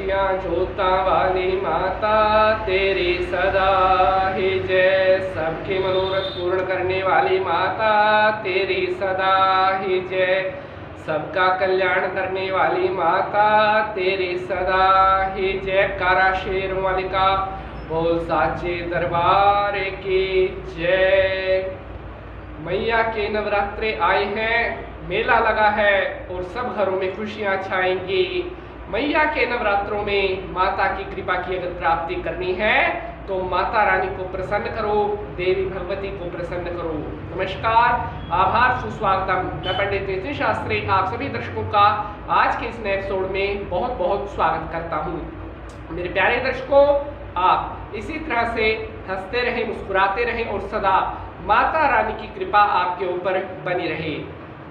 खुशियाँ जोता वाली माता तेरी सदा ही जय। सबके मनोरथ पूर्ण करने वाली माता तेरी सदा ही जय। सबका कल्याण करने वाली माता तेरी सदा ही जय। कारा शेर मालिका बोल साचे दरबार की जय। मैया के नवरात्रे आए हैं, मेला लगा है और सब घरों में खुशियां छाएंगी। मैया के नवरात्रों में माता की कृपा की अगर प्राप्ति करनी है तो माता रानी को प्रसन्न करो, देवी भगवती को प्रसन्न करो। नमस्कार, आभार, सुस्वागतम। मैं पंडित नितिन शास्त्री आप सभी दर्शकों का आज के इस नए एपिसोड में बहुत बहुत स्वागत करता हूँ। मेरे प्यारे दर्शकों, आप इसी तरह से हंसते रहें, मुस्कुराते रहें और सदा माता रानी की कृपा आपके ऊपर बनी रहे।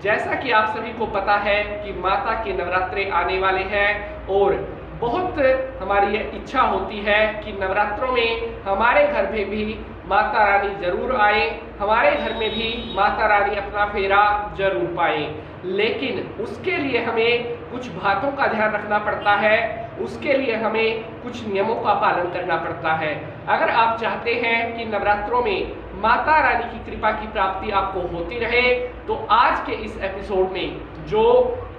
जैसा कि आप सभी को पता है कि माता के नवरात्रे आने वाले हैं और बहुत हमारी ये इच्छा होती है कि नवरात्रों में हमारे घर में भी माता रानी जरूर आए, हमारे घर में भी माता रानी अपना फेरा जरूर पाए। लेकिन उसके लिए हमें कुछ बातों का ध्यान रखना पड़ता है, उसके लिए हमें कुछ नियमों का पालन करना पड़ता है। अगर आप चाहते हैं कि नवरात्रों में माता रानी की कृपा की प्राप्ति आपको होती रहे तो आज के इस एपिसोड में जो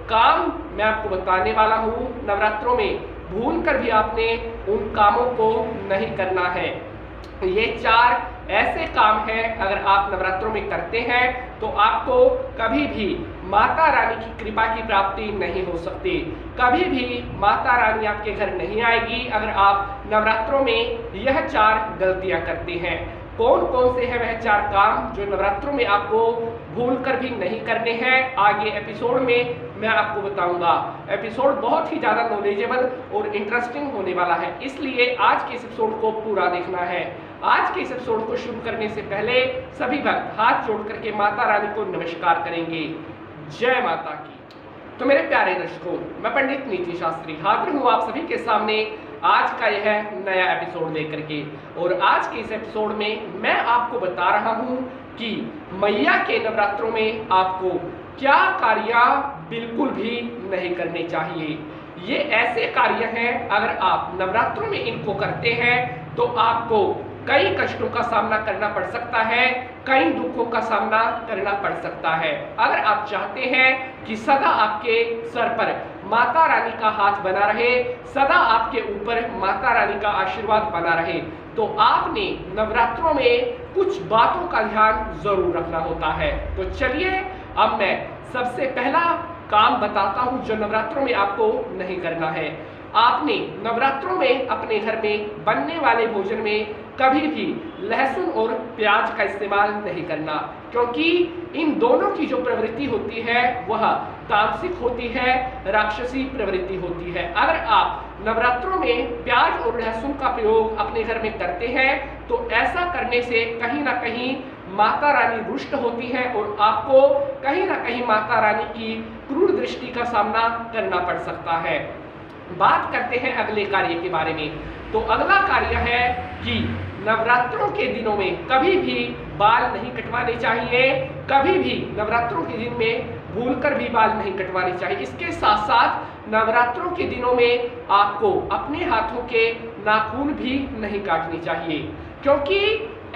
काम मैं आपको बताने वाला हूँ, नवरात्रों में भूल कर भी आपने उन कामों को नहीं करना है। ये 4 ऐसे काम हैं, अगर आप नवरात्रों में करते हैं तो आपको कभी भी माता रानी की कृपा की प्राप्ति नहीं हो सकती, कभी भी माता रानी आपके घर नहीं आएगी अगर आप नवरात्रों में यह 4 गलतियां करते हैं। कौन कौन से हैं वह 4 काम जो नवरात्रों में आपको भूल कर भी नहीं करने हैं, आगे एपिसोड में मैं आपको बताऊंगा। एपिसोड बहुत ही ज़्यादा नॉलेजेबल और इंटरेस्टिंग होने वाला है, इसलिए आज के इस एपिसोड को पूरा देखना है। आज के इस एपिसोड को शुरू करने से पहले सभी भक्त हाथ जोड़ करके माता रानी को नमस्कार करेंगे। जय माता की। तो मेरे प्यारे दर्शकों, मैं पंडित नितिन शास्त्री हाजिर हूँ आप सभी के सामने आज का यह नया एपिसोड लेकर के। और आज के इस एपिसोड में मैं आपको बता रहा हूँ कि मैया के नवरात्रों में आपको क्या कार्य बिल्कुल भी नहीं करने चाहिए। ये ऐसे कार्य हैं, अगर आप नवरात्रों में इनको करते हैं तो आपको कई कष्टों का सामना करना पड़ सकता है, कई दुखों का सामना करना पड़ सकता है। अगर आप चाहते हैं कि सदा आपके सर पर माता रानी का हाथ बना रहे, सदा आपके ऊपर माता रानी का आशीर्वाद बना रहे, तो आपने नवरात्रों में कुछ बातों का ध्यान जरूर रखना होता है। तो चलिए अब मैं सबसे पहला काम बताता हूँ जो नवरात्रों में आपको नहीं करना है। आपने नवरात्रों में अपने घर में बनने वाले भोजन में कभी भी लहसुन और प्याज का इस्तेमाल नहीं करना, क्योंकि इन दोनों की जो प्रवृत्ति होती है वह तामसिक होती है, राक्षसी प्रवृत्ति होती है। अगर आप नवरात्रों में प्याज और लहसुन का प्रयोग अपने घर में करते हैं तो ऐसा करने से कहीं ना कहीं माता रानी रुष्ट होती है और आपको कहीं ना कहीं माता रानी की क्रूर दृष्टि का सामना करना पड़ सकता है। बात करते हैं अगले कार्य के बारे में। तो अगला कार्य है कि नवरात्रों के दिनों में कभी भी बाल नहीं कटवाने चाहिए, कभी भी नवरात्रों के दिन में भूलकर भी बाल नहीं कटवाने चाहिए। इसके साथ साथ नवरात्रों के दिनों में आपको अपने हाथों के नाखून भी नहीं काटने चाहिए, क्योंकि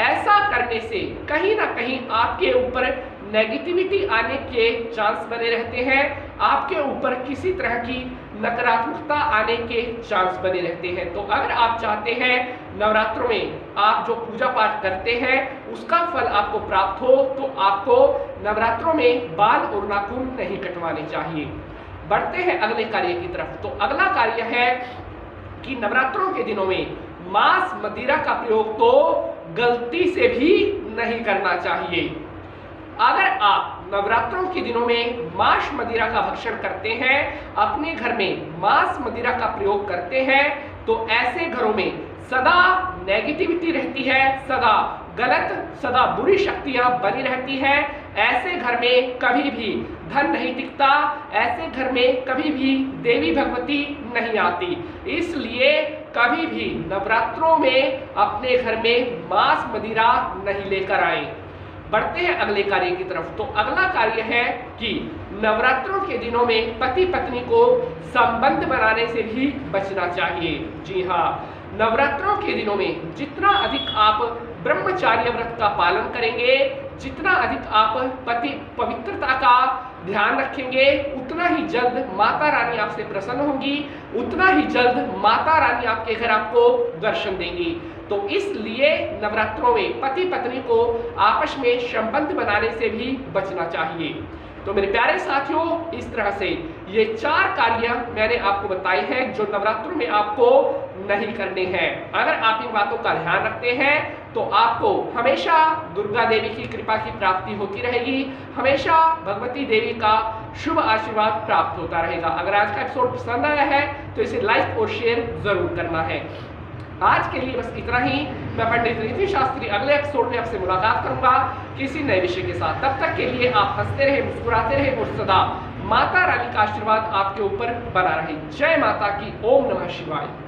ऐसा करने से कहीं ना कहीं आपके ऊपर नेगेटिविटी आने के चांस बने रहते हैं, आपके ऊपर किसी तरह की नकारात्मकता आने के चांस बने रहते हैं। तो अगर आप चाहते हैं नवरात्रों में आप जो पूजा पाठ करते हैं उसका फल आपको प्राप्त हो तो आपको नवरात्रों में बाल और नाखून नहीं कटवाने चाहिए। बढ़ते हैं अगले कार्य की तरफ। तो अगला कार्य है कि नवरात्रों के दिनों में मांस मदिरा का प्रयोग तो गलती से भी नहीं करना चाहिए। अगर आप नवरात्रों के दिनों में मांस मदिरा का भक्षण करते हैं, अपने घर में मांस मदिरा का प्रयोग करते हैं, तो ऐसे घरों में सदा नेगेटिविटी रहती है, सदा गलत, सदा बुरी शक्तियां बनी रहती हैं। ऐसे घर में कभी भी धन नहीं टिकता, ऐसे घर में कभी भी देवी भगवती नहीं आती। इसलिए कभी भी नवरात्रों में अपने घर में मांस मदिरा नहीं लेकर आए। बढ़ते हैं अगले कार्य की तरफ। तो अगला कार्य है कि नवरात्रों के दिनों में पति पत्नी को संबंध बनाने से भी बचना चाहिए। जी हाँ, नवरात्रों के दिनों में जितना अधिक आप ब्रह्मचार्य व्रत का पालन करेंगे, जितना अधिक आप पति पवित्रता का ध्यान रखेंगे, उतना ही जल्द माता रानी आपसे प्रसन्न होंगी, उतना ही जल्द माता रानी आपके घर आपको दर्शन देंगी। तो इसलिए नवरात्रों में पति पत्नी को आपस में संबंध बनाने से भी बचना चाहिए। तो मेरे प्यारे साथियों, इस तरह से ये 4 कार्य मैंने आपको बताए हैं जो नवरात्रों में आपको नहीं करने हैं। अगर आप इन बातों का ध्यान रखते हैं तो आपको हमेशा दुर्गा देवी की कृपा की प्राप्ति होती रहेगी, हमेशा भगवती देवी का शुभ आशीर्वाद प्राप्त होता रहेगा। अगर आज का एपिसोड पसंद आया है तो इसे लाइक और शेयर जरूर करना है। आज के लिए बस इतना ही। मैं पंडित नीति शास्त्री अगले एपिसोड में आपसे मुलाकात करूंगा किसी नए विषय के साथ। तब तक के लिए आप हंसते रहे, मुस्कुराते रहे और सदा माता रानी का आशीर्वाद आपके ऊपर बना रहे। जय माता की। ओम नमः शिवाय।